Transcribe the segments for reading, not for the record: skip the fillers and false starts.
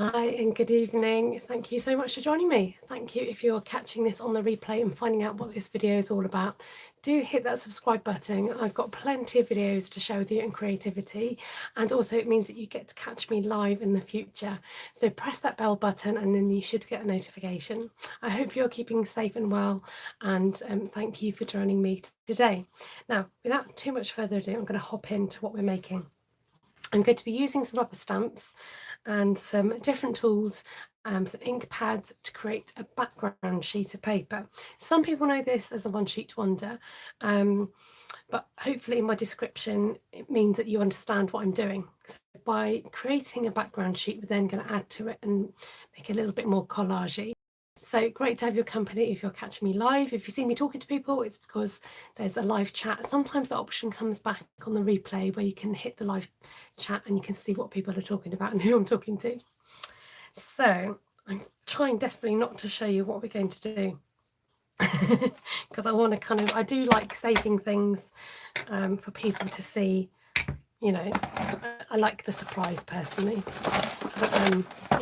Hi and good evening. Thank you so much for joining me. Thank you if you're catching this on the replay and finding out what this video is all about. Do hit that subscribe button. I've got plenty of videos to share with you in creativity, and also it means that you get to catch me live in the future. So press that bell button and then you should get a notification. I hope you're keeping safe and well, and thank you for joining me today. Now, without too much further ado, I'm going to hop into what we're making. I'm going to be using some rubber stamps and some different tools, some ink pads to create a background sheet of paper. Some people know this as a one sheet wonder, but hopefully in my description it means that you understand what I'm doing. So by creating a background sheet, we're then going to add to it and make it a little bit more collagey. So great to have your company if you're catching me live. If you see me talking to people, it's because there's a live chat. Sometimes the option comes back on the replay where you can hit the live chat and you can see what people are talking about and who I'm talking to. So I'm trying desperately not to show you what we're going to do because I want to I do like saving things for people to see. You know, I like the surprise personally. But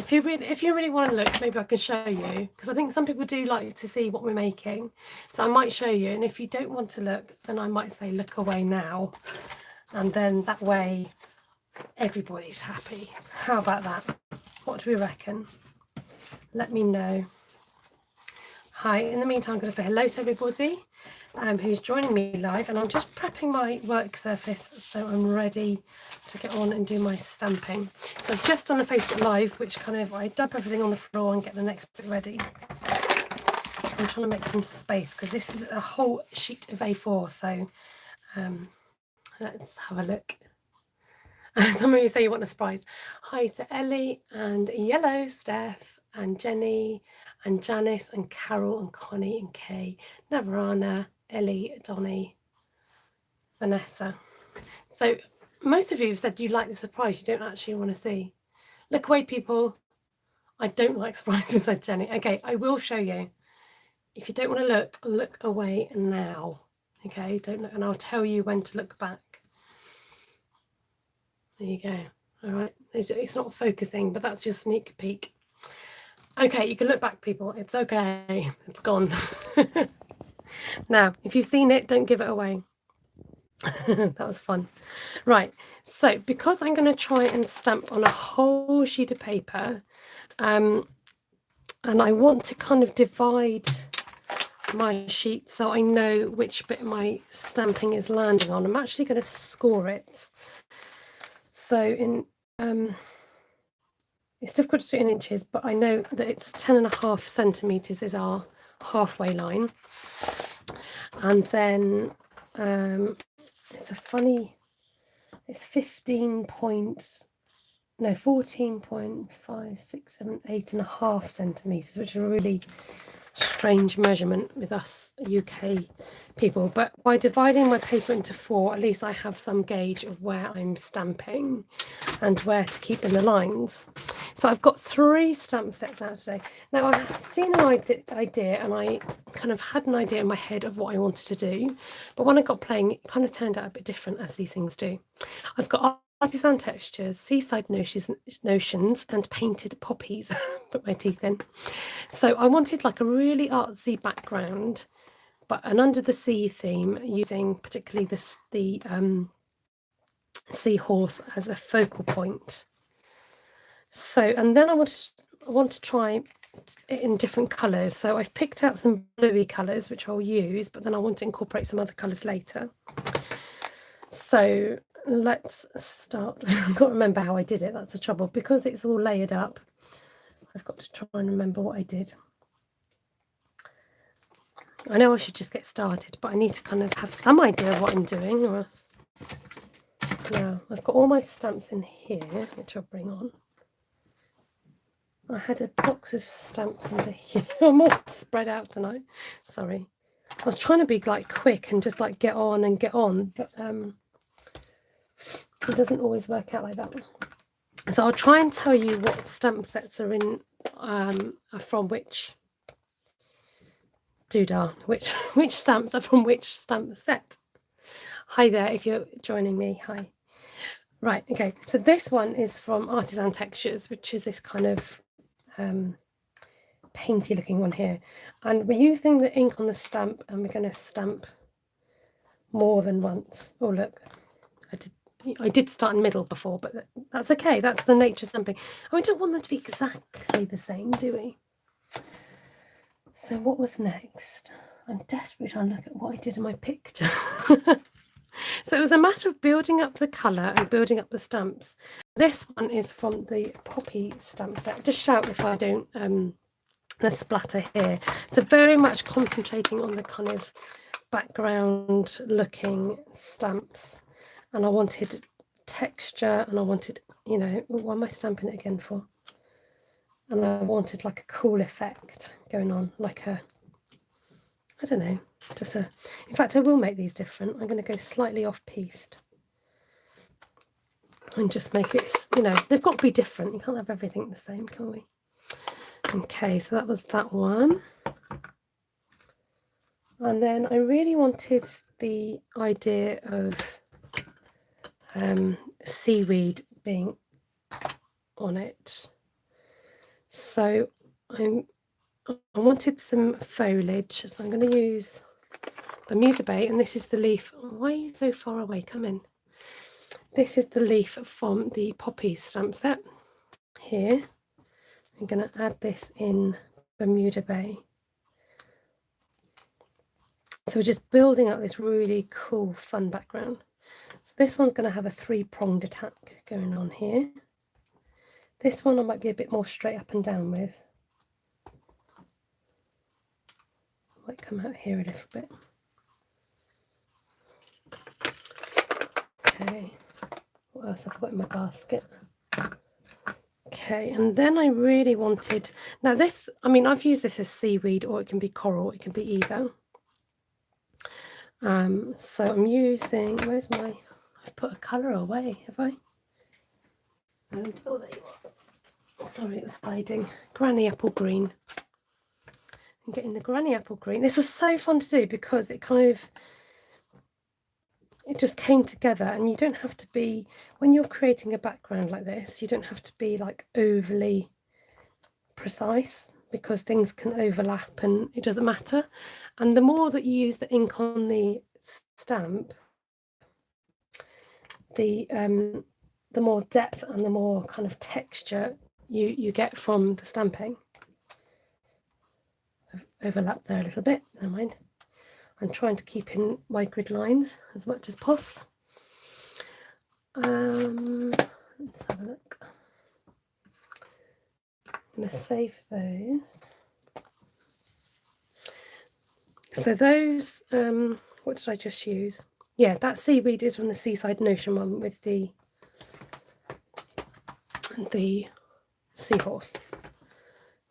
if you really want to look, maybe I can show you, because I think some people do like to see what we're making. So I might show you, and if you don't want to look, then I might say look away now, and then that way everybody's happy. How about that? What do we reckon? Let me know. Hi, in the meantime, I'm going to say hello to everybody who's joining me live, and I'm just prepping my work surface so I'm ready to get on and do my stamping. So I've just done a Facebook Live, which I dump everything on the floor and get the next bit ready. I'm trying to make some space because this is a whole sheet of A4, so let's have a look. Some of you say you want a surprise. Hi to Ellie and Yellow, Steph and Jenny and Janice and Carol and Connie and Kay, Navarana, Ellie, Donnie, Vanessa. So most of you have said you like the surprise, you don't actually want to see. Look away, people. I don't like surprises, said Jenny. Okay, I will show you. If you don't want to look away now. Okay, don't look, and I'll tell you when to look back. There you go. All right, it's not focusing, but that's your sneak peek. Okay, you can look back, people. It's okay. It's gone. Now, if you've seen it, don't give it away. That was fun. Right, so because I'm going to try and stamp on a whole sheet of paper, and I want to kind of divide my sheet so I know which bit my stamping is landing on, I'm actually going to score it. So in it's difficult to do in inches, but I know that it's 10.5 centimeters is our halfway line. And then it's a funny, it's 14.5, 6, 7, 8.5 centimeters, which are a really strange measurement with us UK people. But by dividing my paper into 4, at least I have some gauge of where I'm stamping and where to keep in the lines. So I've got 3 stamp sets out today. Now I've seen an idea and I kind of had an idea in my head of what I wanted to do, but when I got playing, it kind of turned out a bit different, as these things do. I've got artisan textures, seaside notions, and painted poppies. Put my teeth in. So I wanted like a really artsy background, but an under the sea theme, using particularly the seahorse as a focal point. So, and then I want to try it in different colours. So I've picked out some bluey colours, which I'll use, but then I want to incorporate some other colours later. So let's start. I've got to remember how I did it. That's the trouble. Because it's all layered up, I've got to try and remember what I did. I know I should just get started, but I need to kind of have some idea of what I'm doing. Or else... Now, I've got all my stamps in here, which I'll bring on. I had a box of stamps under here. I'm all spread out tonight. Sorry. I was trying to be like quick and just like get on, but it doesn't always work out like that. So I'll try and tell you what stamp sets are in, are from which doodah, which stamps are from which stamp set. Hi there, if you're joining me, hi. Right, okay, so this one is from Artisan Textures, which is this kind of painty looking one here. And we're using the ink on the stamp, and we're going to stamp more than once. Oh, look, I did start in the middle before, but that's okay. That's the nature of stamping. And we don't want them to be exactly the same, do we? So what was next? I'm desperately trying to look at what I did in my picture. So it was a matter of building up the colour and building up the stamps. This one is from the Poppy stamp set. Just shout if I don't the splatter here. So very much concentrating on the kind of background looking stamps. And I wanted texture, and I wanted, you know, what am I stamping it again for? And I wanted like a cool effect going on, like a, I don't know, just a, in fact, I will make these different. I'm going to go slightly off-piste and just make it, you know, they've got to be different. You can't have everything the same, can we? Okay, so that was that one. And then I really wanted the idea of seaweed being on it. So I wanted some foliage, so I'm going to use Bermuda Bay, and this is the leaf. Why are you so far away? Come in. This is the leaf from the Poppy stamp set here. I'm going to add this in Bermuda Bay. So we're just building up this really cool, fun background. So this one's going to have a three-pronged attack going on here. This one I might be a bit more straight up and down with. Might come out here a little bit. Okay, what else have I got in my basket? Okay, and then I really wanted, now this, I mean, I've used this as seaweed, or it can be coral, it can be either. So I'm using, where's my, I've put a colour away, have I? And, oh, there you are. Sorry, it was hiding. Granny apple green. I'm getting the granny apple green. This was so fun to do because it kind of, it just came together, and you don't have to be, when you're creating a background like this, you don't have to be like overly precise, because things can overlap and it doesn't matter. And the more that you use the ink on the stamp, the more depth and the more kind of texture you get from the stamping. I've overlapped there a little bit, never mind. I'm trying to keep in my grid lines as much as possible. Let's have a look. I'm going to save those. So those, what did I just use? Yeah, that seaweed is from the Seaside Notion one with the seahorse.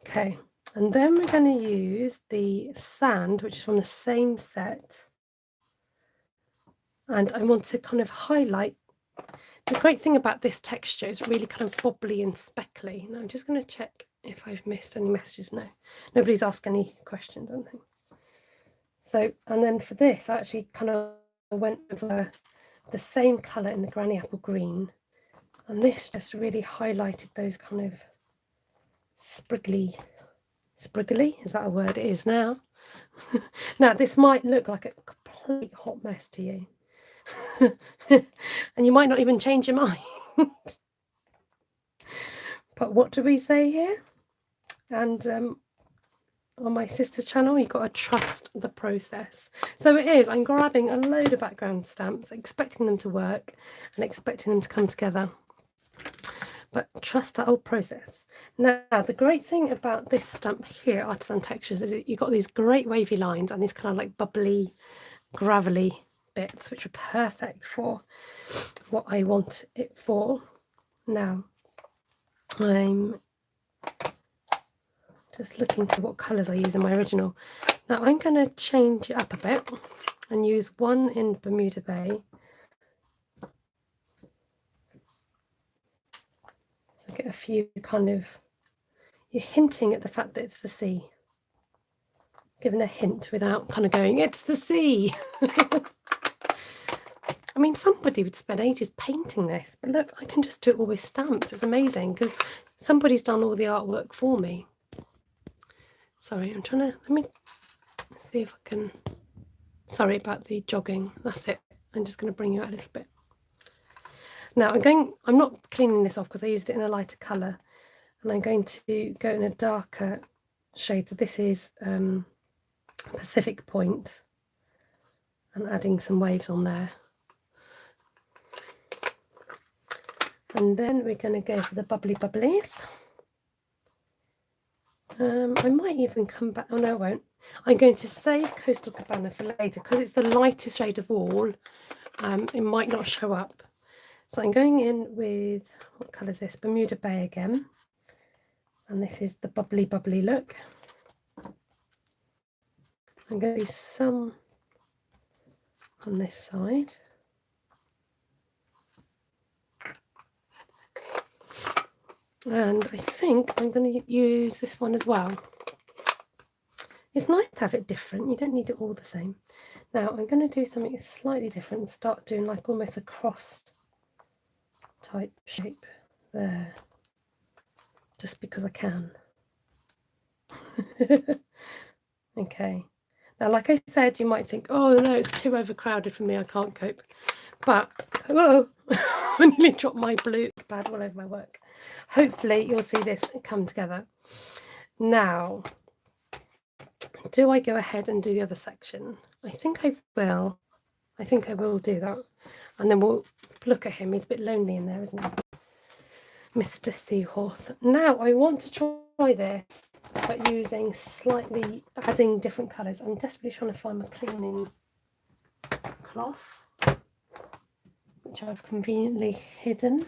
Okay, and then we're going to use the sand, which is from the same set. And I want to kind of highlight. The great thing about this texture is really kind of bobbly and speckly. Now I'm just going to check if I've missed any messages. No, nobody's asked any questions, I don't think. So, and then for this, I actually kind of went over the same colour in the granny apple green. And this just really highlighted those kind of spriggly, is that a word? It is now. Now, this might look like a complete hot mess to you. And you might not even change your mind. But what do we say here? And on my sister's channel, you've got to trust the process. So it is, I'm grabbing a load of background stamps, expecting them to work and expecting them to come together. But trust that whole process. Now, the great thing about this stamp here, Artisan Textures, is that you've got these great wavy lines and these kind of like bubbly, gravelly bits, which are perfect for what I want it for. Now, I'm just looking to what colours I use in my original. Now, I'm going to change it up a bit and use one in Bermuda Bay. So get a few kind of, you're hinting at the fact that it's the sea. Giving a hint without kind of going, it's the sea. I mean, somebody would spend ages painting this, but look, I can just do it all with stamps. It's amazing because somebody's done all the artwork for me. Sorry, I'm trying to, let me see if I can, sorry about the jogging, that's it. I'm just going to bring you out a little bit. Now I'm not cleaning this off because I used it in a lighter colour, and I'm going to go in a darker shade. So this is Pacific Point, and adding some waves on there. And then we're going to go for the bubblies. I might even come back, oh no I won't. I'm going to save Coastal Cabana for later because it's the lightest shade of all. It might not show up. So I'm going in with, what colour is this? Bermuda Bay again. And this is the bubbly look. I'm going to do some on this side. And I think I'm going to use this one as well. It's nice to have it different. You don't need it all the same. Now I'm going to do something slightly different and start doing like almost a cross type shape there. Just because I can. Okay. Now, like I said, you might think, oh no, it's too overcrowded for me. I can't cope. But, whoa, I nearly dropped my blue pad all over my work. Hopefully you'll see this come together. Now, do I go ahead and do the other section? I think I will. I think I will do that. And then we'll look at him. He's a bit lonely in there, isn't he? Mr. Seahorse. Now, I want to try this, but using slightly, adding different colours. I'm desperately trying to find my cleaning cloth, which I've conveniently hidden.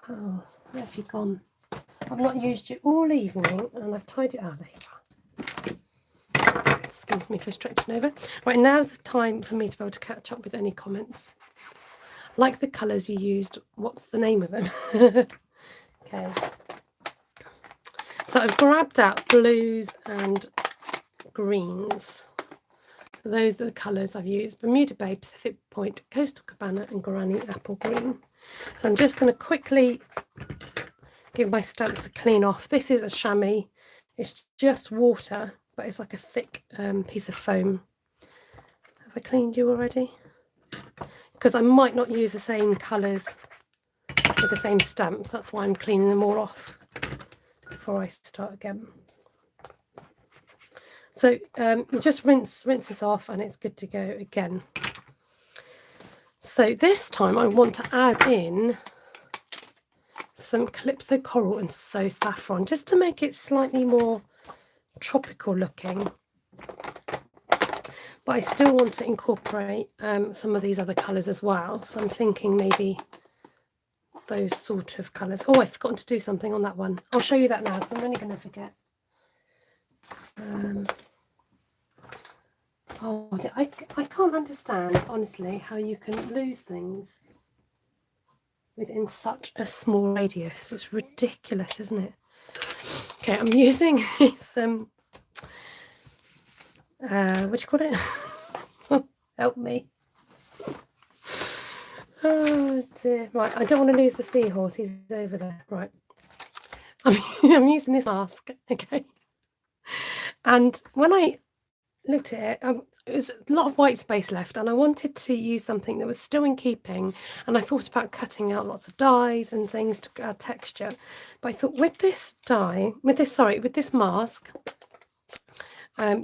Oh, where have you gone? I've not used it all evening and I've tied it out. There you are. Excuse me for stretching over. Right, now's the time for me to be able to catch up with any comments. Like the colours you used, what's the name of them? Okay. So I've grabbed out blues and greens. So those are the colours I've used. Bermuda Bay, Pacific Point, Coastal Cabana and Guarani Apple Green. So I'm just going to quickly give my stamps a clean off. This is a chamois. It's just water, but it's like a thick piece of foam. Have I cleaned you already? Because I might not use the same colours with the same stamps. That's why I'm cleaning them all off before I start again. So you just rinse this off and it's good to go again. So this time I want to add in some Calypso Coral and So Saffron, just to make it slightly more tropical looking. But I still want to incorporate some of these other colours as well. So I'm thinking maybe those sort of colours. Oh, I've forgotten to do something on that one. I'll show you that now because I'm only going to forget. I can't understand, honestly, how you can lose things within such a small radius. It's ridiculous, isn't it? Okay, I'm using this, what do you call it? Help me. Oh dear. Right, I don't want to lose the seahorse. He's over there. Right. I'm using this mask, okay? And when I looked at it, there's a lot of white space left, and I wanted to use something that was still in keeping, and I thought about cutting out lots of dyes and things to add texture. But I thought with this mask,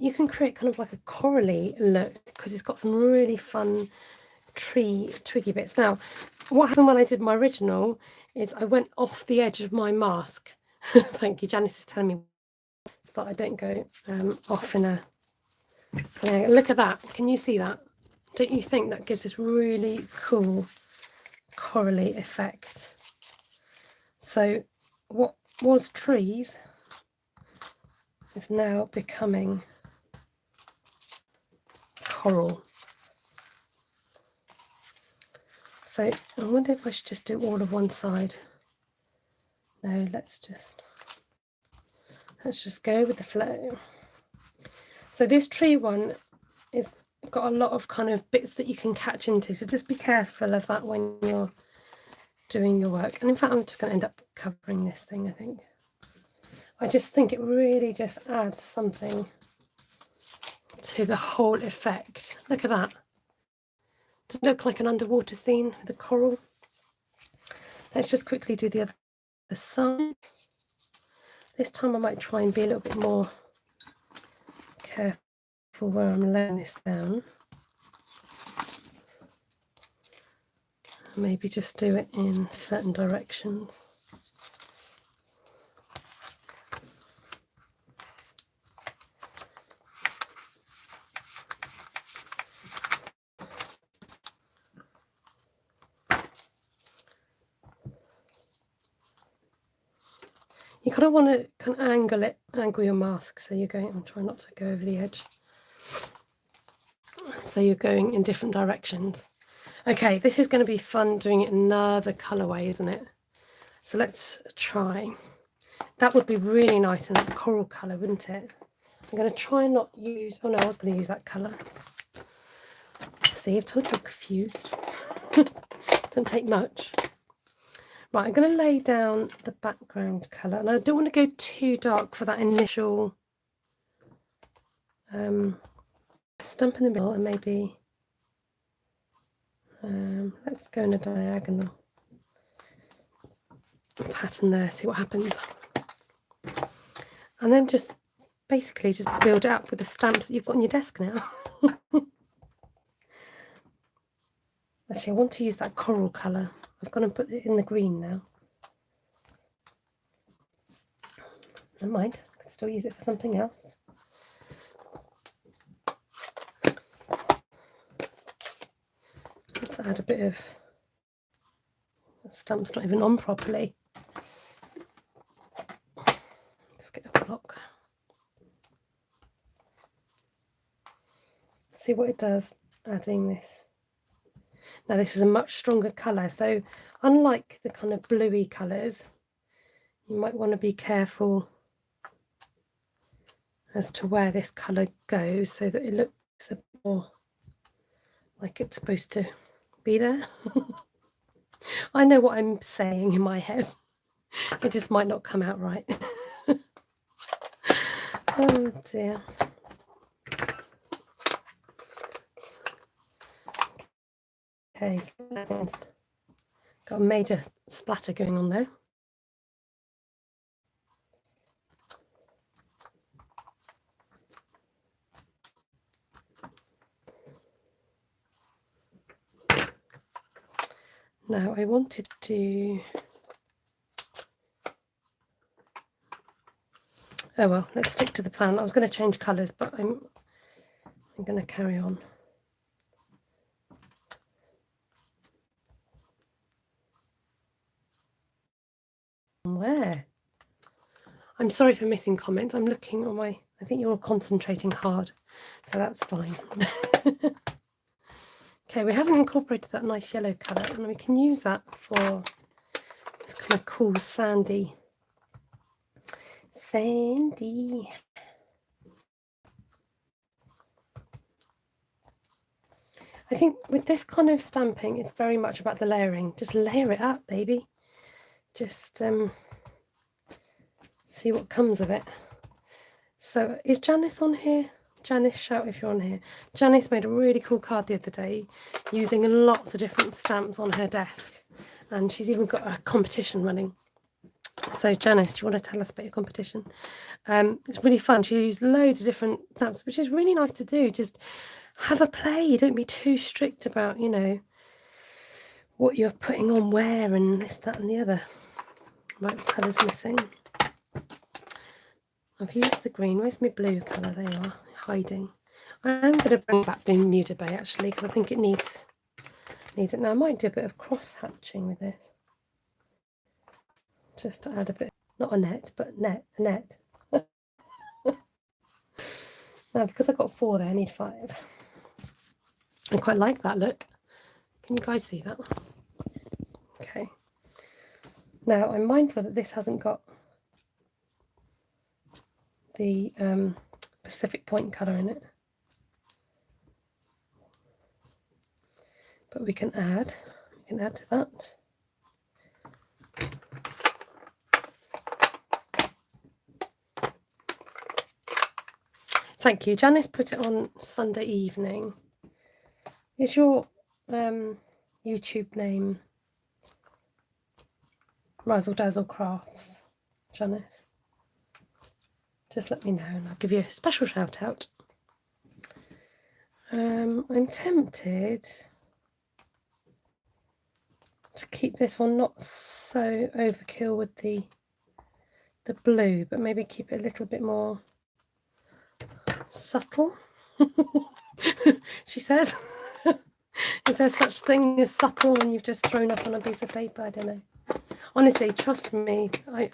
you can create kind of like a corally look because it's got some really fun twiggy bits. Now, what happened when I did my original is I went off the edge of my mask. Thank you, Janice is telling me so that I don't go off in a... Look at that. Can you see that? Don't you think that gives this really cool corally effect? So what was trees is now becoming coral. So I wonder if I should just do all of one side. No, let's just go with the flow. So this tree one is got a lot of kind of bits that you can catch into, so just be careful of that when you're doing your work. And in fact, I'm just going to end up covering this thing, I think. I just think it really just adds something to the whole effect. Look at that. Doesn't it look like an underwater scene with a coral? Let's just quickly do the other side. This time I might try and be a little bit more careful where I'm laying this down. Maybe just do it in certain directions. You kind of want to kind of angle your mask, so you're going, I'm trying not to go over the edge. So you're going in different directions. Okay, this is going to be fun doing it another colourway, isn't it? So let's try. That would be really nice in that coral colour, wouldn't it? I'm going to try and not use, oh no, I was going to use that colour. See, I've told you I'm confused. Don't take much. Right, I'm going to lay down the background colour, and I don't want to go too dark for that initial stump in the middle, and maybe let's go in a diagonal pattern there, see what happens. And then just basically just build it up with the stamps that you've got on your desk now. Actually, I want to use that coral colour. I've got to put it in the green now. Never mind, I can still use it for something else. Let's add a bit of, the stamp's not even on properly. Let's get a block. See what it does adding this. Now this is a much stronger colour, so unlike the kind of bluey colours, you might want to be careful as to where this colour goes so that it looks a bit more like it's supposed to be there. I know what I'm saying in my head. It just might not come out right. Oh dear. Okay, so got a major splatter going on there. Now I wanted to, oh well, let's stick to the plan. I was going to change colours, but I'm going to carry on. Where? I'm sorry for missing comments. I'm looking on my, I think you're all concentrating hard, so that's fine. Okay, we haven't incorporated that nice yellow colour, and we can use that for this kind of cool sandy. I think with this kind of stamping, it's very much about the layering. Just layer it up, baby. Just see what comes of it. So is Janice on here? Janice, shout if you're on here. Janice made a really cool card the other day using lots of different stamps on her desk, and she's even got a competition running. So Janice, do you want to tell us about your competition? It's really fun. She used loads of different stamps, which is really nice to do. Just have a play. Don't be too strict about, you know, what you're putting on where and this, that and the other. Right, the colour's missing. I've used the green. Where's my blue colour? They are hiding. I'm going to bring back Bermuda Bay actually, because I think it needs it. Now I might do a bit of cross hatching with this, just to add a bit, not a net, but a net. Now because I've got 4 there, I need 5. I quite like that look. Can you guys see that? Okay. Now I'm mindful that this hasn't got the Pacific Point colour in it. but we can add to that. Thank you. Janice put it on Sunday evening. Is your YouTube name Razzle Dazzle Crafts, Janice? Just let me know and I'll give you a special shout out. I'm tempted to keep this one not so overkill with the blue, but maybe keep it a little bit more subtle. She says. Is there such thing as subtle when you've just thrown up on a piece of paper? I don't know. Honestly, trust me,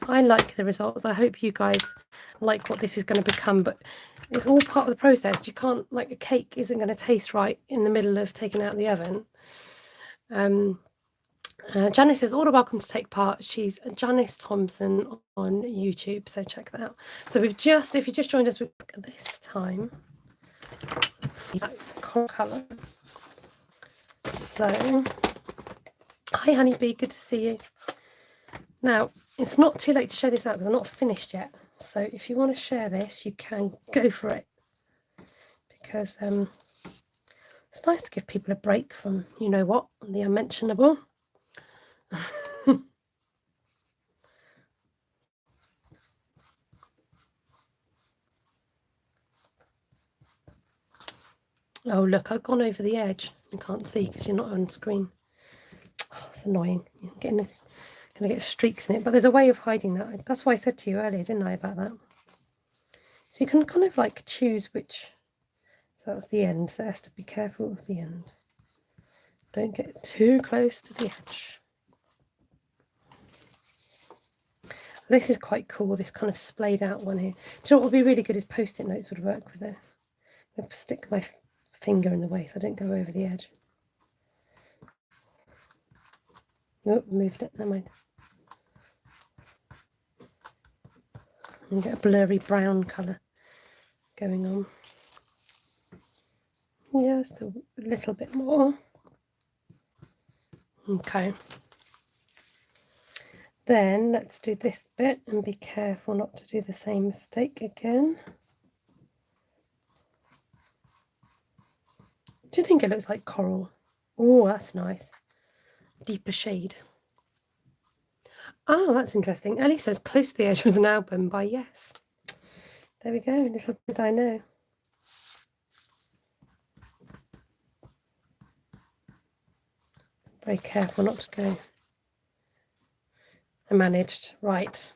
I like the results. I hope you guys like what this is going to become, but it's all part of the process. You can't, like, a cake isn't going to taste right in the middle of taking out the oven. Janice says, all are welcome to take part. She's Janice Thompson on YouTube, so check that out. So if you just joined us this time, coral colour. So, hi Honeybee, good to see you. Now, it's not too late to share this out because I'm not finished yet. So if you want to share this, you can go for it. Because it's nice to give people a break from, you know what, the unmentionable. Oh, look, I've gone over the edge. You can't see because you're not on screen. Oh, it's annoying. You're going to get streaks in it. But there's a way of hiding that. That's why I said to you earlier, didn't I, about that? So you can kind of like choose which. So that's the end. So it has to be careful with the end. Don't get too close to the edge. This is quite cool, this kind of splayed out one here. Do you know what would be really good is Post-it notes would work with this. I'll stick my finger in the way so I don't go over the edge. Oh, moved it, never mind. And get a blurry brown colour going on. Yeah, still a little bit more. Okay. Then let's do this bit and be careful not to do the same mistake again. Do you think it looks like coral? Oh, that's nice. Deeper shade. Oh, that's interesting. Ellie says Close to the Edge was an album by Yes. There we go. Little did I know. Very careful not to go. I managed. Right.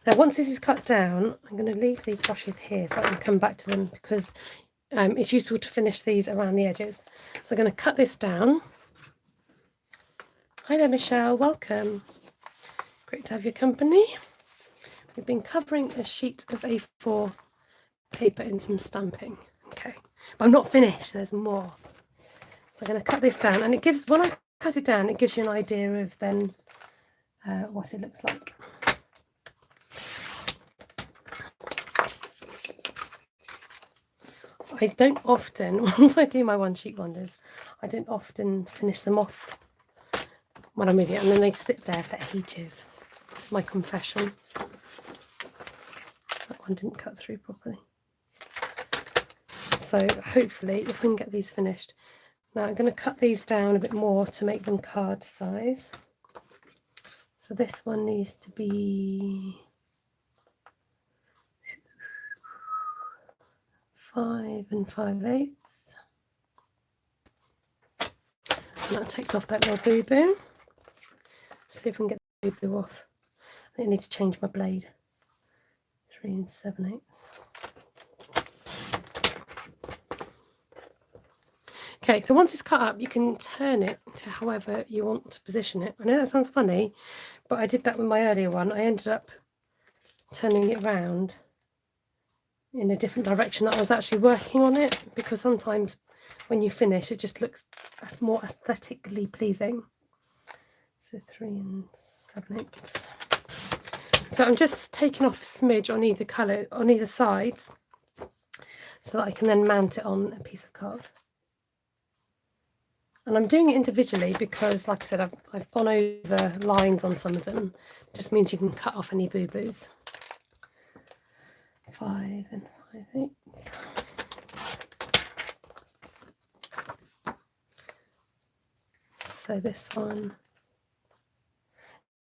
Now, once this is cut down, I'm going to leave these brushes here so I can come back to them because it's useful to finish these around the edges. So I'm going to cut this down. Hi there, Michelle. Welcome. Great to have your company. We've been covering a sheet of A4 paper in some stamping. Okay, but I'm not finished. There's more. So I'm going to cut this down, and it gives, when I cut it down, it gives you an idea of then what it looks like. I don't often, once I do my one sheet wonders, I don't often finish them off when I'm with it, and then they sit there for ages. It's my confession. That one didn't cut through properly. So hopefully, if we can get these finished. Now I'm going to cut these down a bit more to make them card size. So this one needs to be 5 5/8. And that takes off that little boo-boo. See if we can get the boo-boo off. I think I need to change my blade. 3 7/8. Okay, so once it's cut up, you can turn it to however you want to position it. I know that sounds funny, but I did that with my earlier one. I ended up turning it round in a different direction that I was actually working on it, because sometimes when you finish, it just looks more aesthetically pleasing. So 3 7/8. So I'm just taking off a smidge on either colour, on either side, so that I can then mount it on a piece of card. And I'm doing it individually because, like I said, I've gone over lines on some of them. It just means you can cut off any boo-boos. 5 and 5/8. So this one.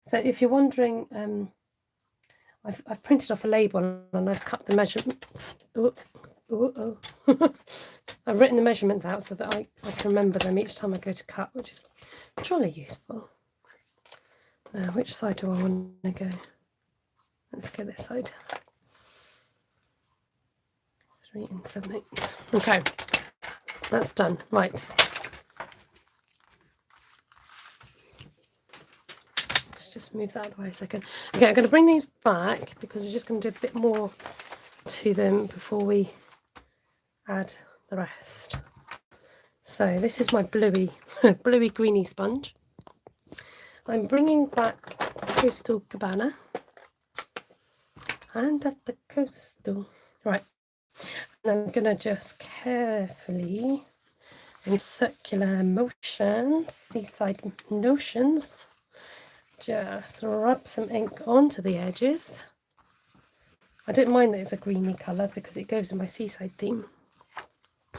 So if you're wondering, I've printed off a label and I've cut the measurements. I've written the measurements out so that I can remember them each time I go to cut, which is truly useful. Now, which side do I want to go? Let's go this side. 3 7/8. Okay, that's done. Right. Let's just move that out of the way a second. Okay, I'm going to bring these back because we're just going to do a bit more to them before we add the rest. So this is my bluey greeny sponge. I'm bringing back Coastal Cabana, and at the coastal, right, and I'm going to just carefully, in circular motions, seaside notions, just rub some ink onto the edges. I don't mind that it's a greeny colour because it goes with my seaside theme.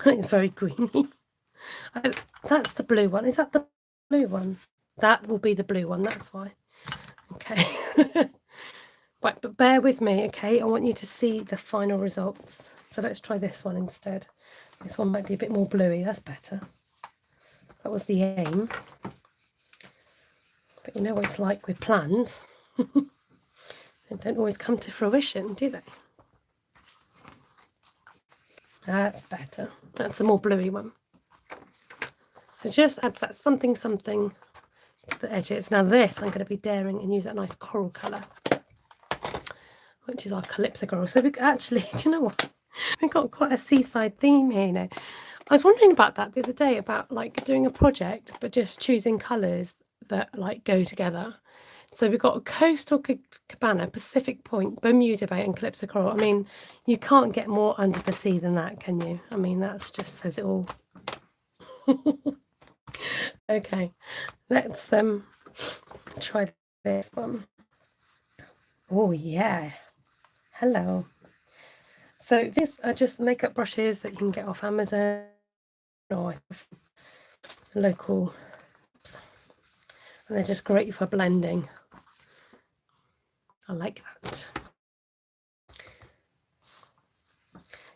It's very greeny. Oh, that's the blue one. Is that the blue one? That will be the blue one, that's why. Okay. Right, but bear with me, okay? I want you to see the final results. So let's try this one instead. This one might be a bit more bluey. That's better. That was the aim. But you know what it's like with plans. They don't always come to fruition, do they? That's better. That's the more bluey one. So just adds that something to the edges. Now this, I'm going to be daring and use that nice coral colour, which is our Calypso coral. So we actually, do you know what? We've got quite a seaside theme here now. I was wondering about that the other day, about like doing a project, but just choosing colours that like go together. So we've got Coastal Cabana, Pacific Point, Bermuda Bay and Calypso coral. I mean, you can't get more under the sea than that, can you? I mean, that's just says it all. Okay, let's try this one. Oh yeah, hello. So these are just makeup brushes that you can get off Amazon or local, and they're just great for blending. I like that.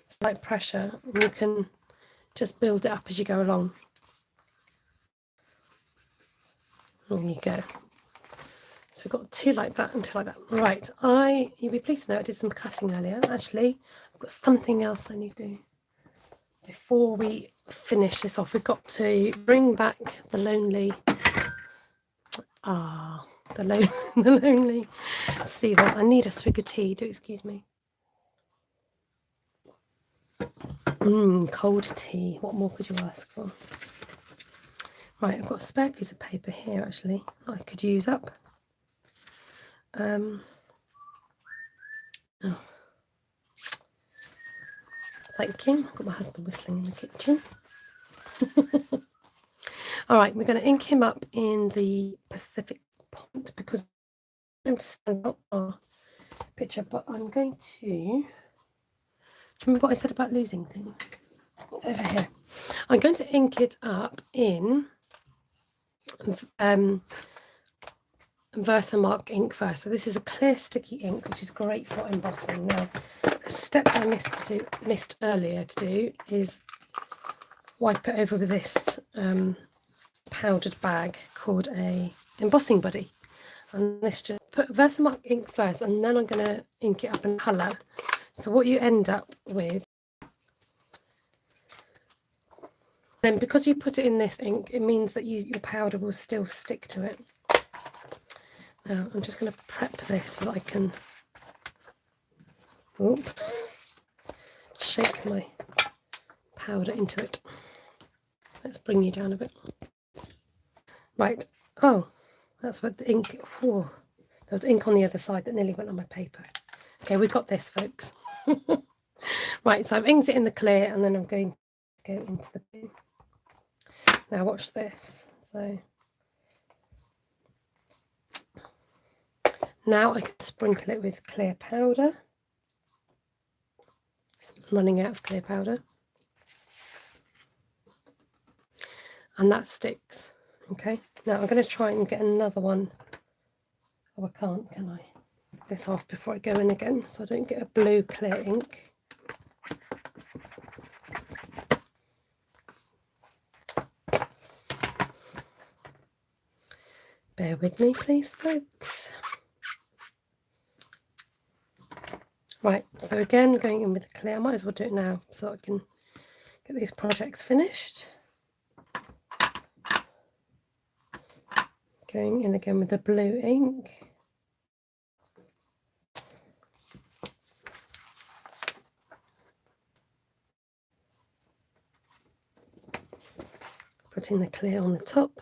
It's like pressure, and you can just build it up as you go along. There you go. So we've got 2 like that and 2 like that. Right, you'll be pleased to know I did some cutting earlier. Actually, I've got something else I need to do before we finish this off. We've got to bring back the lonely, the lonely seagulls. I need a swig of tea. Do excuse me. Cold tea. What more could you ask for? Right, I've got a spare piece of paper here actually I could use up. Oh. Thank you. I've got my husband whistling in the kitchen. All right, we're going to ink him up in the Pacific Point because I'm to stand up our picture, but I'm going to. Do you remember what I said about losing things? It's over here. I'm going to ink it up in Versamark ink first. So this is a clear sticky ink, which is great for embossing. Now, a step I missed earlier to do is wipe it over with this powdered bag called a embossing buddy. And this just put Versamark ink first, and then I'm going to ink it up in colour. So what you end up with, then because you put it in this ink, it means that your powder will still stick to it. Now I'm just going to prep this so that I can shake my powder into it. Let's bring you down a bit. Right. Oh, that's what the ink. Oh, there was ink on the other side that nearly went on my paper. Okay, we got this, folks. Right, so I've inked it in the clear, and then I'm going to go into the bin. Now watch this. So now I can sprinkle it with clear powder. I'm running out of clear powder. And that sticks. Okay, now I'm going to try and get another one. Oh, I can't, can I? Get this off before I go in again so I don't get a blue clear ink. Bear with me, please, folks. Right, so again, going in with the clear. I might as well do it now so I can get these projects finished. Going in again with the blue ink. Putting the clear on the top.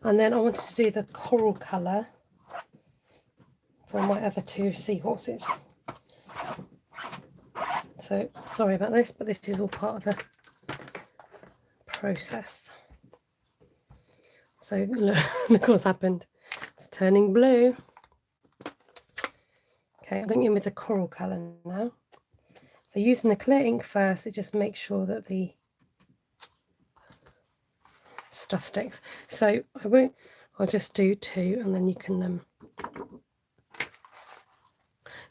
And then I wanted to do the coral colour for my other two seahorses. So sorry about this, but this is all part of the process. So look what's happened. It's turning blue. Okay, I'm going in with the coral colour now. So using the clear ink first, it just makes sure that the stuff sticks. So I'll just do two and then you can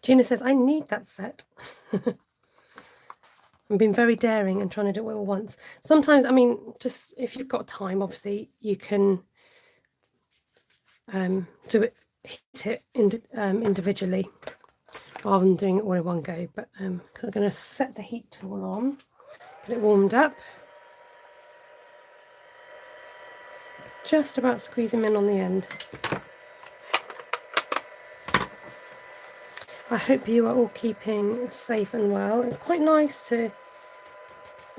Gina says, I need that set. I'm being very daring and trying to do it all once. Sometimes, I mean, just if you've got time, obviously you can do it, hit it individually rather than doing it all in one go. But I'm going to set the heat tool on, get it warmed up. Just about squeeze them in on the end. I hope you are all keeping safe and well. It's quite nice to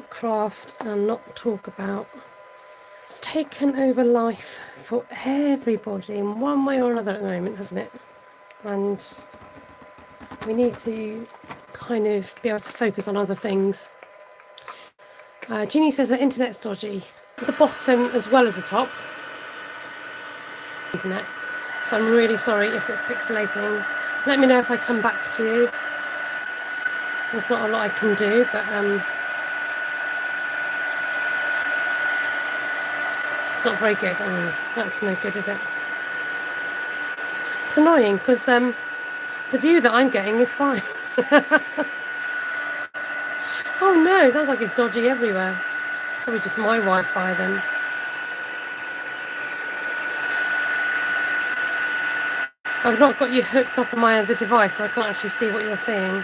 craft and not talk about. It's taken over life for everybody in one way or another at the moment, hasn't it? And we need to kind of be able to focus on other things. Jeannie says her internet's dodgy. At the bottom as well as the top. Internet. So I'm really sorry if it's pixelating. Let me know if I come back to you. There's not a lot I can do, but it's not very good. That's no good, is it? It's annoying because the view that I'm getting is fine. Oh no, it sounds like it's dodgy everywhere. Probably just my Wi-Fi then. I've not got you hooked up on my other device, so I can't actually see what you're seeing.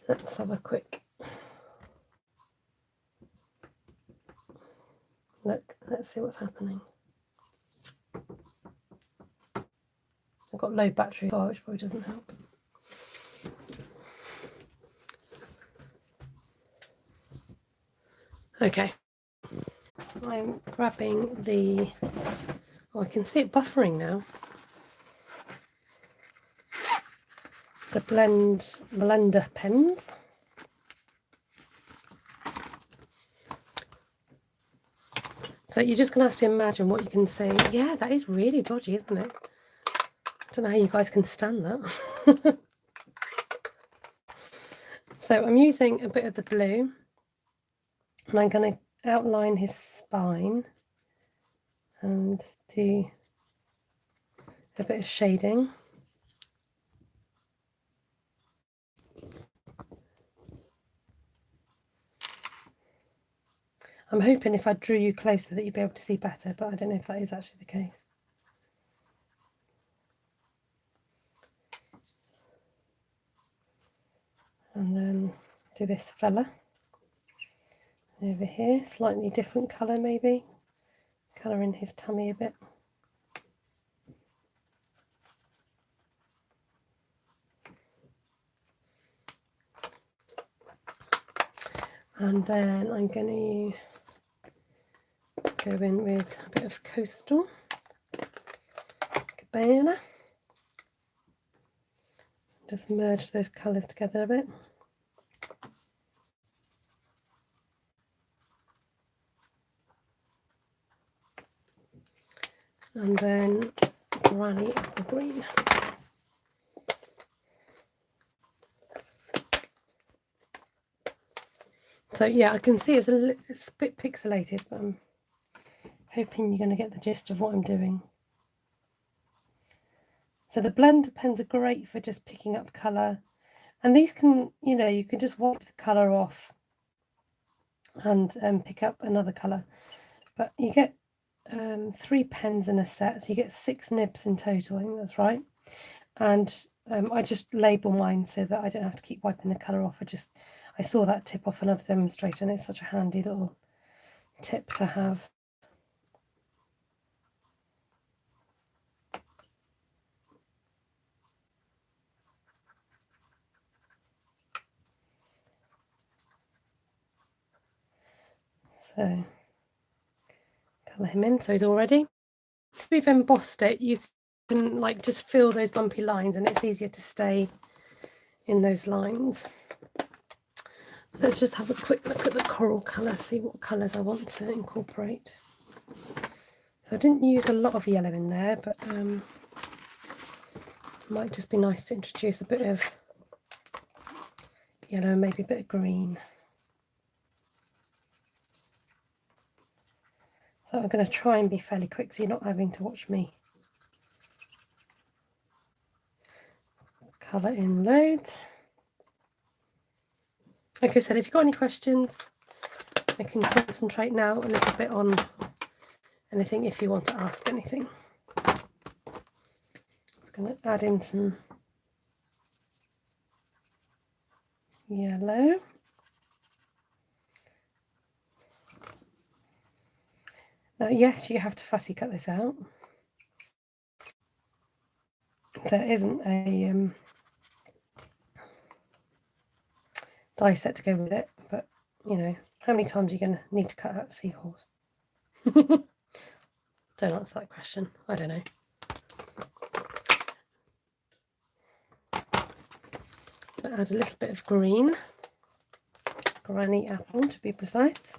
Let's have a quick look. Let's see what's happening. I've got low battery, which probably doesn't help. Okay. I'm grabbing the, oh, I can see it buffering now. The blender pens. So you're just going to have to imagine what you can see. Yeah, that is really dodgy, isn't it? I don't know how you guys can stand that. So I'm using a bit of the blue and I'm going to outline his spine and do a bit of shading. I'm hoping if I drew you closer that you'd be able to see better, but I don't know if that is actually the case. And then do this fella over here, slightly different colour maybe, colour in his tummy a bit. And then I'm going to go in with a bit of coastal cabana. Just merge those colours together a bit. And then Granny Apple Green. So yeah, I can see it's a bit pixelated, but I'm hoping you're going to get the gist of what I'm doing. So the blender pens are great for just picking up colour, and these can, you can just wipe the colour off and pick up another colour. But you get 3 pens in a set, so you get 6 nibs in total, I think that's right. And I just label mine so that I don't have to keep wiping the colour off. I saw that tip off another demonstrator, and it's such a handy little tip to have. So colour him in so he's all ready. If we've embossed it, you can just fill those bumpy lines, and it's easier to stay in those lines. So let's just have a quick look at the coral colour, see what colours I want to incorporate. So I didn't use a lot of yellow in there, but it might just be nice to introduce a bit of yellow and maybe a bit of green. So I'm going to try and be fairly quick so you're not having to watch me colour in loads. Like I said, if you've got any questions, I can concentrate now a little bit on anything if you want to ask anything. I'm just going to add in some yellow. Now, yes, you have to fussy cut this out. There isn't a die set to go with it, but how many times are you going to need to cut out a seahorse? Don't answer that question. I don't know. I'll add a little bit of green, Granny Apple to be precise.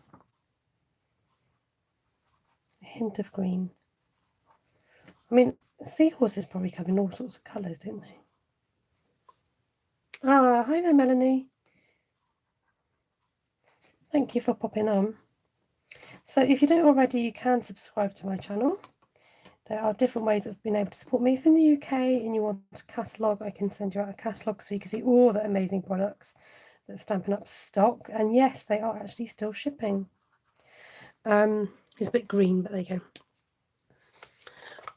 A hint of green. I mean, seahorses probably come in all sorts of colours, don't they? Ah, hi there, Melanie. Thank you for popping on. So if you don't already, you can subscribe to my channel. There are different ways of being able to support me. If in the UK and you want a catalogue, I can send you out a catalogue so you can see all the amazing products that Stampin' Up stock. And yes, they are actually still shipping. It's a bit green, but there you go.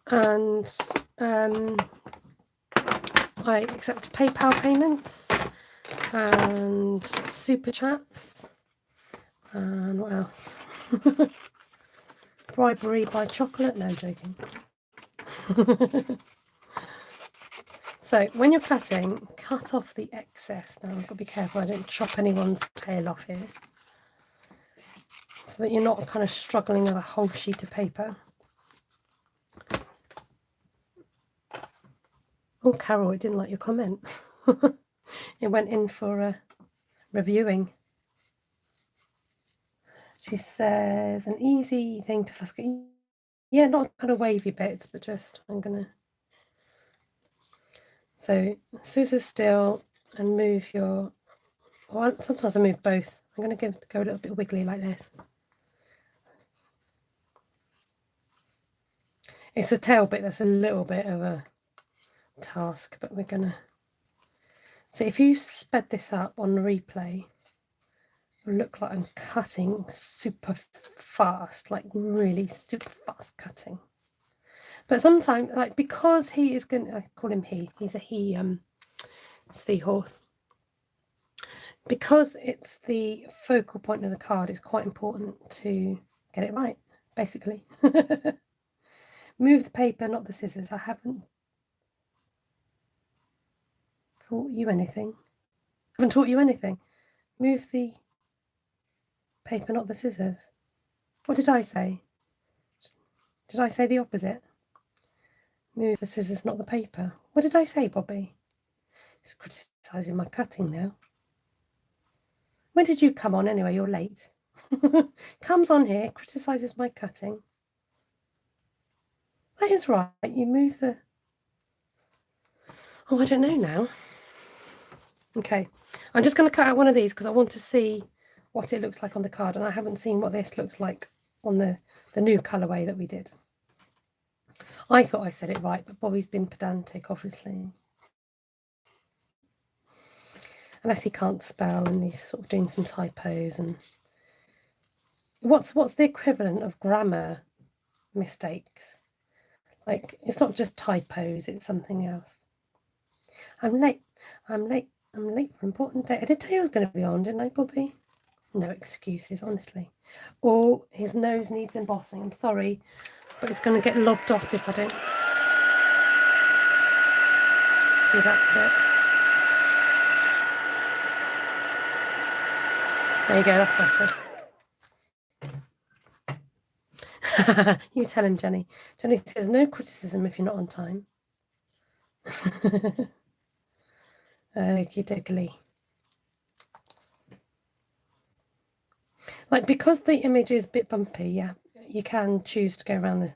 And I accept PayPal payments and super chats. And what else? Bribery by chocolate? No, I'm joking. So when you're cutting, cut off the excess. Now I've got to be careful I don't chop anyone's tail off here, so that you're not kind of struggling with a whole sheet of paper. Oh, Carol, it didn't like your comment. It went in for reviewing. She says, an easy thing to fuss. Yeah, not kind of wavy bits, but just, so scissors still and move your, well, sometimes I move both. I'm going to go a little bit wiggly like this. It's the tail bit that's a little bit of a task, but we're going to, so if you sped this up on the replay, it'll look like I'm cutting super fast, like really super fast cutting. But sometimes, because he is going to, I call him he's a he seahorse. Because it's the focal point of the card, it's quite important to get it right, basically. Move the paper, not the scissors. I haven't taught you anything. Move the paper, not the scissors. What did I say? Did I say the opposite? Move the scissors, not the paper. What did I say, Bobby? It's criticising my cutting now. When did you come on anyway? You're late. Comes on here, criticises my cutting. That is right. You move the... Oh, I don't know now. Okay. I'm just going to cut out one of these because I want to see what it looks like on the card. And I haven't seen what this looks like on the new colourway that we did. I thought I said it right, but Bobby's been pedantic, obviously. Unless he can't spell and he's sort of doing some typos. And what's the equivalent of grammar mistakes? Like, it's not just typos, it's something else. I'm late for important day. I did tell you I was going to be on, didn't I, Bobby? No excuses, honestly. Oh, his nose needs embossing. I'm sorry, but it's going to get lobbed off if I don't do that bit. There you go, that's better. You tell him, Jenny. Jenny says, no criticism if you're not on time. Okie dokie. Like, because the image is a bit bumpy, yeah, you can choose to go around the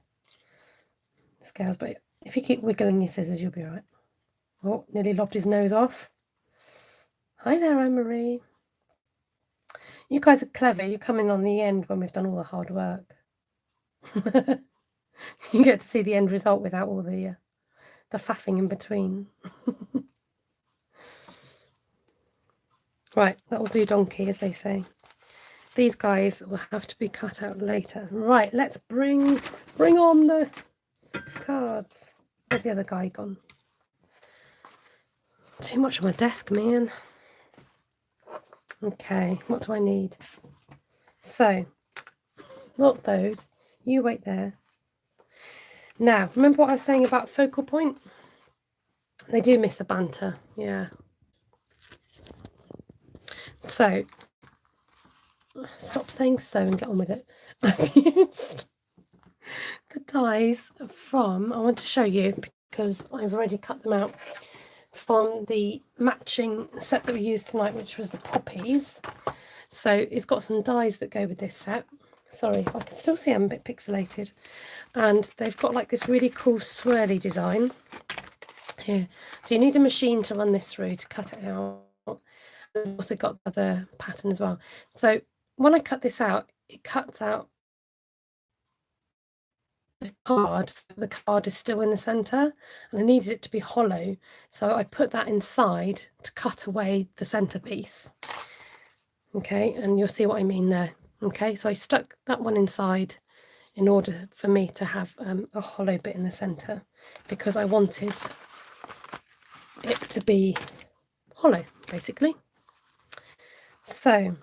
scales, but if you keep wiggling your scissors, you'll be all right. Oh, nearly lobbed his nose off. Hi there, Anne-Marie. You guys are clever. You come in on the end when we've done all the hard work. You get to see the end result without all the faffing in between. Right, that'll do donkey, as they say. These guys will have to be cut out later. Right, let's bring on the cards. Where's the other guy gone? Too much on my desk, man. Okay, what do I need? So, not those. You wait there. Now, remember what I was saying about focal point? They do miss the banter, yeah. So, stop saying so and get on with it. I've used the dies from, I want to show you because I've already cut them out from the matching set that we used tonight, which was the poppies. So it's got some dies that go with this set. Sorry, if I can still see I'm a bit pixelated. And they've got like this really cool swirly design here. So you need a machine to run this through to cut it out. I've also got the other pattern as well. So when I cut this out, it cuts out the card, so the card is still in the centre, and I needed it to be hollow, so I put that inside to cut away the centerpiece. Okay, and you'll see what I mean there. Okay, so I stuck that one inside in order for me to have a hollow bit in the centre, because I wanted it to be hollow, basically. So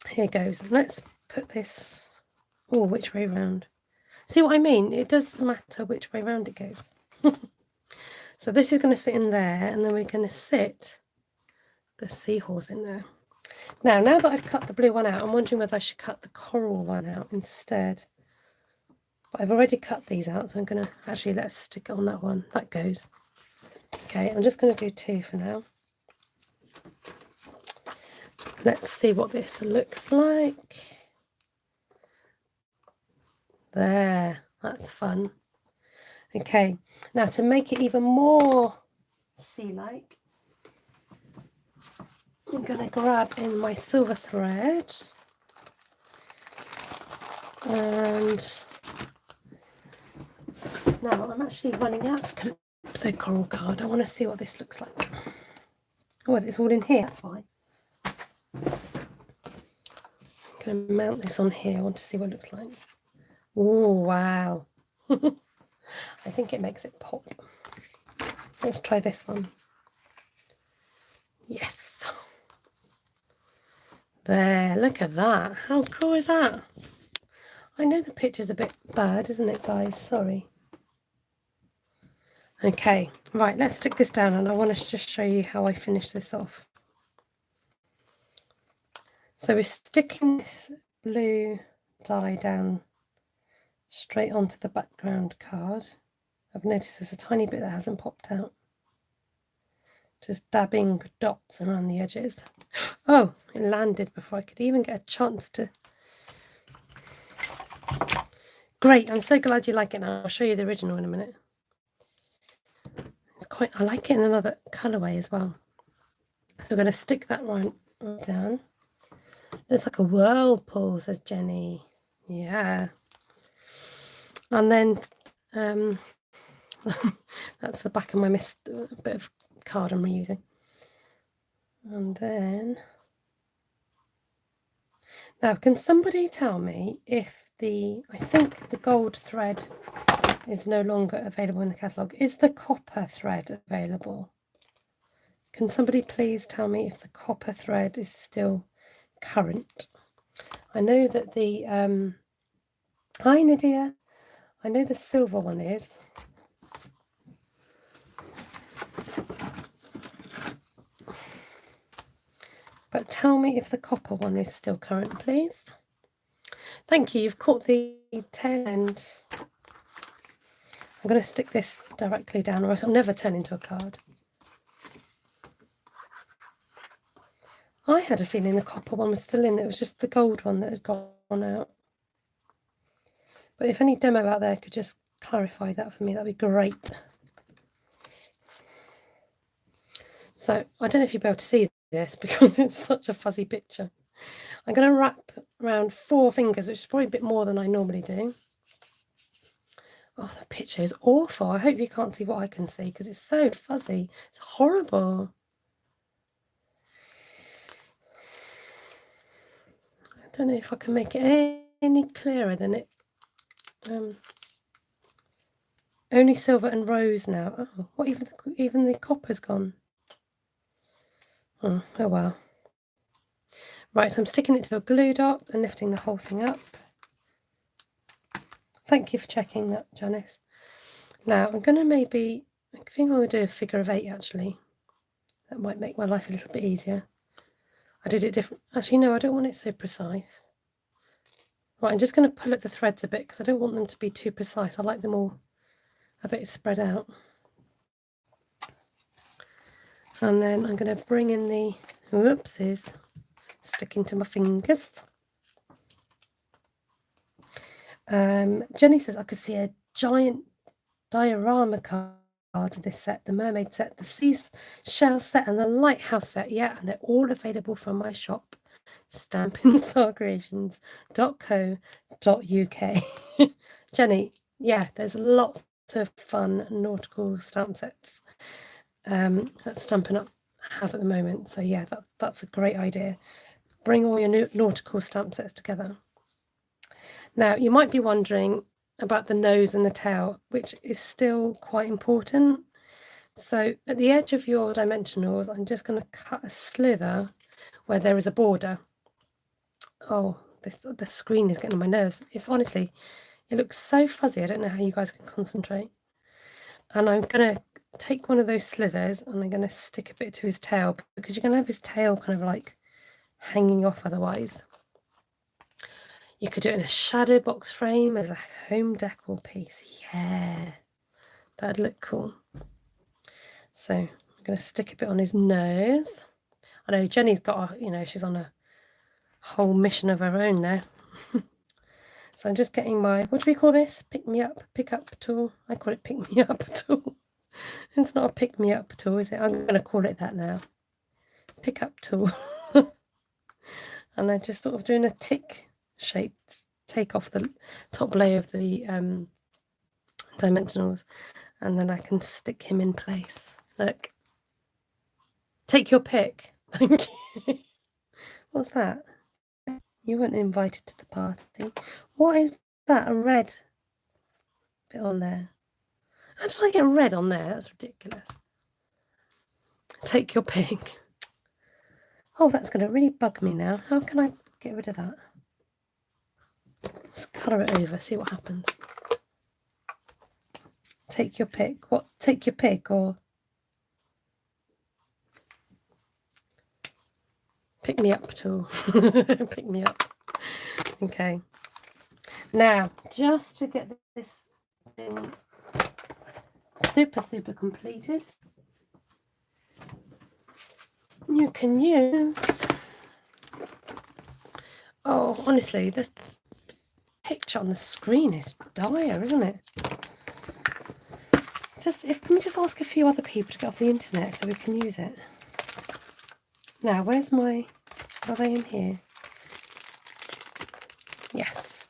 here goes. Let's put this, oh, which way round? See what I mean? It does matter which way round it goes. So this is going to sit in there, and then we're going to sit the seahorse in there. Now that I've cut the blue one out, I'm wondering whether I should cut the coral one out instead. But I've already cut these out, so I'm going to actually, let's stick it on that one. That goes. Okay, I'm just going to do two for now. Let's see what this looks like. There, that's fun. Okay, now to make it even more sea-like, I'm going to grab in my silver thread and now I'm actually running out of Calypso coral card. I want to see what this looks like. Oh, it's all in here, that's why. I'm going to mount this on here. I want to see what it looks like. Oh, wow. I think it makes it pop. Let's try this one. Yes. There, look at that. How cool is that? I know the picture's a bit bad, isn't it, guys? Sorry. Okay, right, let's stick this down, and I want to just show you how I finish this off. So we're sticking this blue die down straight onto the background card. I've noticed there's a tiny bit that hasn't popped out. Just dabbing dots around the edges. Oh, it landed before I could even get a chance to. Great, I'm so glad you like it now. I'll show you the original in a minute. I like it in another colourway as well. So we're going to stick that right down. Looks like a whirlpool, says Jenny. Yeah. And then that's the back of my bit of card I'm reusing. And then now, can somebody tell me if I think the gold thread is no longer available in the catalogue. Is the copper thread available? Can somebody please tell me if the copper thread is still current? I know that the hi Nadia, I know the silver one is. But tell me if the copper one is still current, please. Thank you, you've caught the tail end. I'm going to stick this directly down, or else it'll never turn into a card. I had a feeling the copper one was still in. It was just the gold one that had gone out. But if any demo out there could just clarify that for me, that'd be great. So I don't know if you'll be able to see this because it's such a fuzzy picture. I'm going to wrap around 4 fingers, which is probably a bit more than I normally do. Oh, the picture is awful. I hope you can't see what I can see because it's so fuzzy. It's horrible. I don't know if I can make it any clearer than it. Only silver and rose now. Oh, what, even the copper's gone. Oh well. Right, so I'm sticking it to a glue dot and lifting the whole thing up. Thank you for checking that, Janice. Now I'm going to I think I'll do a figure of 8 actually. That might make my life a little bit easier. I did it different. Actually, no, I don't want it so precise. Right, I'm just going to pull at the threads a bit because I don't want them to be too precise. I like them all a bit spread out. And then I'm going to bring in the whoopsies, sticking to my fingers. Jenny says I could see a giant diorama card with this set, the mermaid set, the seashell set, and the lighthouse set. Yeah, and they're all available from my shop, stampinstarcreations.co.uk. Jenny, yeah, there's lots of fun nautical stamp sets that Stampin' Up have at the moment. So yeah, that's a great idea. Bring all your nautical stamp sets together. Now, you might be wondering about the nose and the tail, which is still quite important. So at the edge of your dimensionals, I'm just going to cut a slither where there is a border. Oh, the screen is getting on my nerves. Honestly, it looks so fuzzy. I don't know how you guys can concentrate. And I'm going to take one of those slithers and I'm going to stick a bit to his tail because you're going to have his tail kind of like hanging off otherwise. You could do it in a shadow box frame as a home decor piece. Yeah, that'd look cool. So I'm going to stick a bit on his nose. I know Jenny's got she's on a whole mission of her own there. So I'm just getting my, what do we call this? Pick up tool. I call it pick me up tool. It's not a pick me up tool, is it? I'm going to call it that now. Pick up tool. And I'm just sort of doing a tick shape, take off the top layer of the dimensionals, and then I can stick him in place. Look. Take your pick. Thank you. What's that? You weren't invited to the party. What is that? A red bit on there. How did I get red on there? That's ridiculous. Take your pick. Oh, that's going to really bug me now. How can I get rid of that? Let's colour it over, see what happens. Take your pick. What? Take your pick or... Pick me up tool. Pick me up. Okay. Now, just to get this thing super completed, you can use. Oh, honestly, the picture on the screen is dire, isn't it? Can we just ask a few other people to get off the internet so we can use it? Now, where's my... Are they in here? Yes.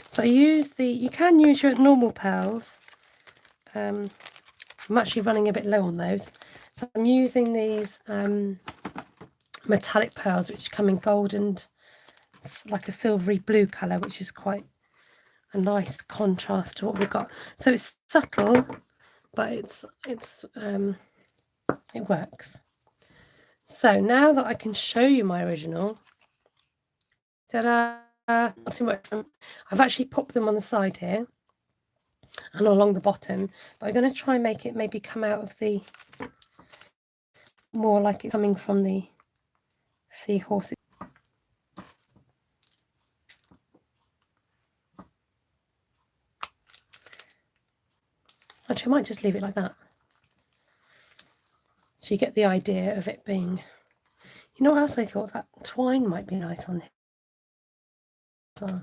So you can use your normal pearls. I'm actually running a bit low on those. So I'm using these metallic pearls, which come in gold and like a silvery blue colour, which is quite a nice contrast to what we've got. So it's subtle, but it works. So now that I can show you my original, ta-da! Not too much. I've actually popped them on the side here and along the bottom, but I'm going to try and make it maybe come out of the more like it coming from the seahorse. Actually, I might just leave it like that. So you get the idea of it being... You know what else I thought? That twine might be nice on it. Oh,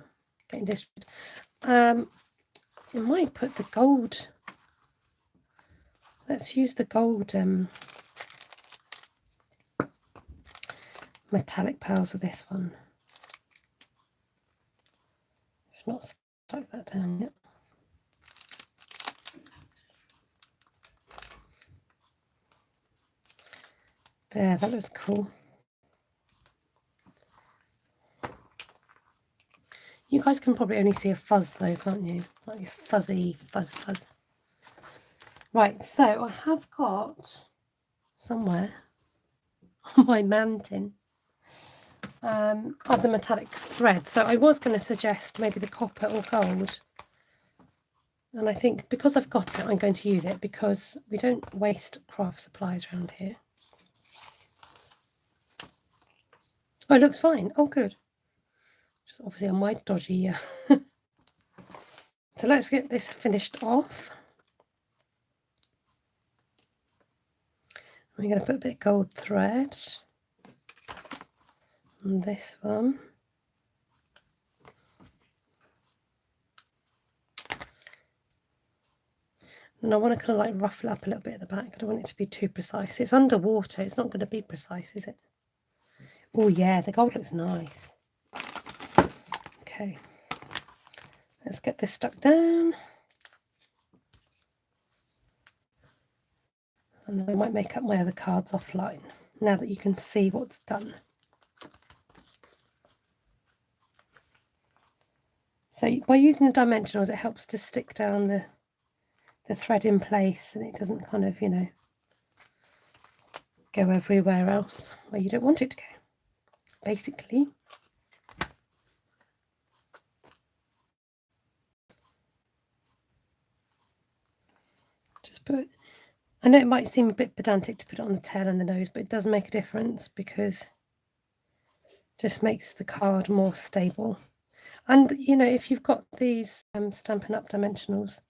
getting distracted. It might put the gold... Let's use the gold metallic pearls of this one. I've not stuck that down yet. There, that looks cool. You guys can probably only see a fuzz though, can't you? Like this fuzzy fuzz. Right, so I have got somewhere on my mountain of the metallic thread. So I was going to suggest maybe the copper or gold. And I think because I've got it, I'm going to use it because we don't waste craft supplies around here. Oh, it looks fine. Oh, good. Just obviously on my dodgy. So let's get this finished off. We're going to put a bit of gold thread on this one. And I want to kind of like ruffle up a little bit at the back. I don't want it to be too precise. It's underwater. It's not going to be precise, is it? Oh yeah, the gold looks nice. Okay. Let's get this stuck down. And then I might make up my other cards offline, now that you can see what's done. So by using the dimensionals, it helps to stick down the thread in place, and it doesn't kind of, you know, go everywhere else where you don't want it to go, basically. Just put... I know it might seem a bit pedantic to put it on the tail and the nose, but it does make a difference because it just makes the card more stable. And, you know, if you've got these Stampin' Up! Dimensionals.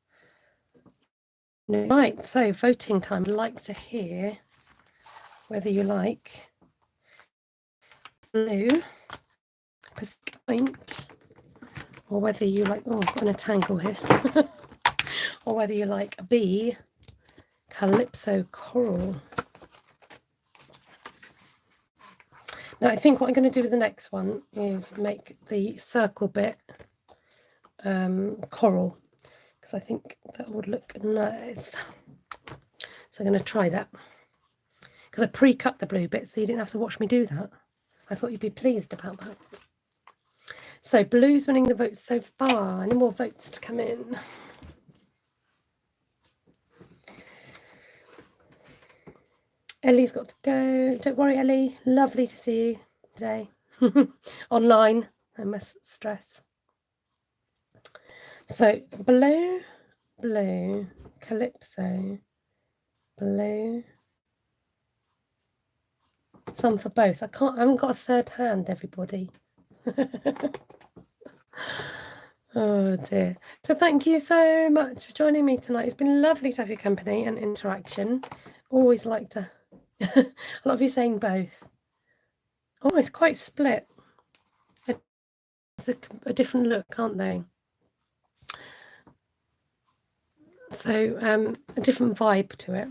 Right, so voting time. I'd like to hear whether you like blue, Pacific Point, or whether you like... Oh, I've got an tangle here. Or whether you like B, Calypso Coral. Now, I think what I'm going to do with the next one is make the circle bit coral, because I think that would look nice. So I'm going to try that, because I pre-cut the blue bit so you didn't have to watch me do that. I thought you'd be pleased about that. So blue's winning the votes so far. Any more votes to come in? Ellie's got to go. Don't worry, Ellie. Lovely to see you today. Online, I must stress. So blue, blue, Calypso, blue. Some for both. I haven't got a third hand, everybody. Oh dear. So thank you so much for joining me tonight. It's been lovely to have your company and interaction. Always like to... A lot of you saying both. Oh, it's quite split. It's a different look, aren't they? So a different vibe to it.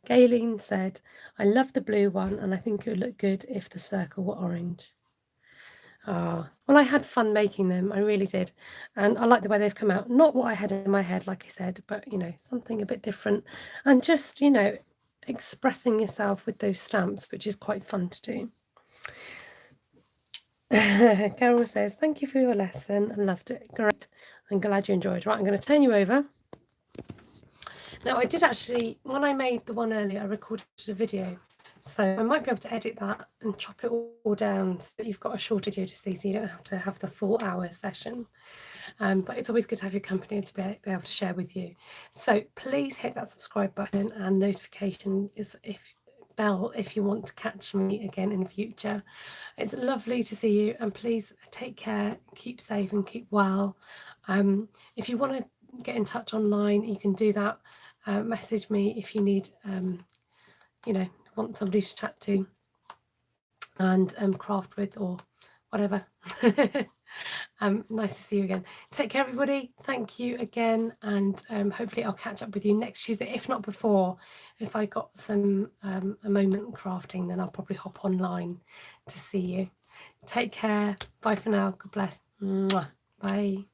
Gayleen said, I love the blue one and I think it would look good if the circle were orange. Ah, well, I had fun making them, I really did. And I like the way they've come out. Not what I had in my head, like I said, but, you know, something a bit different. And just, you know, expressing yourself with those stamps, which is quite fun to do. Carol says, thank you for your lesson. I loved it. Great. I'm glad you enjoyed. Right, I'm going to turn you over. Now, I did actually, when I made the one earlier, I recorded a video. So I might be able to edit that and chop it all down so that you've got a short video to see, so you don't have to have the full hour session. But it's always good to have your company to be able to share with you. So please hit that subscribe button and notification bell if you want to catch me again in the future. It's lovely to see you, and please take care, keep safe and keep well. If you want to get in touch online, you can do that. Message me if you need, you know, want somebody to chat to and craft with or whatever. Nice to see you again. Take care, everybody. Thank you again, and hopefully I'll catch up with you next Tuesday, if not before. If I got some a moment crafting, then I'll probably hop online to see you. Take care. Bye for now. God bless. Mwah. Bye.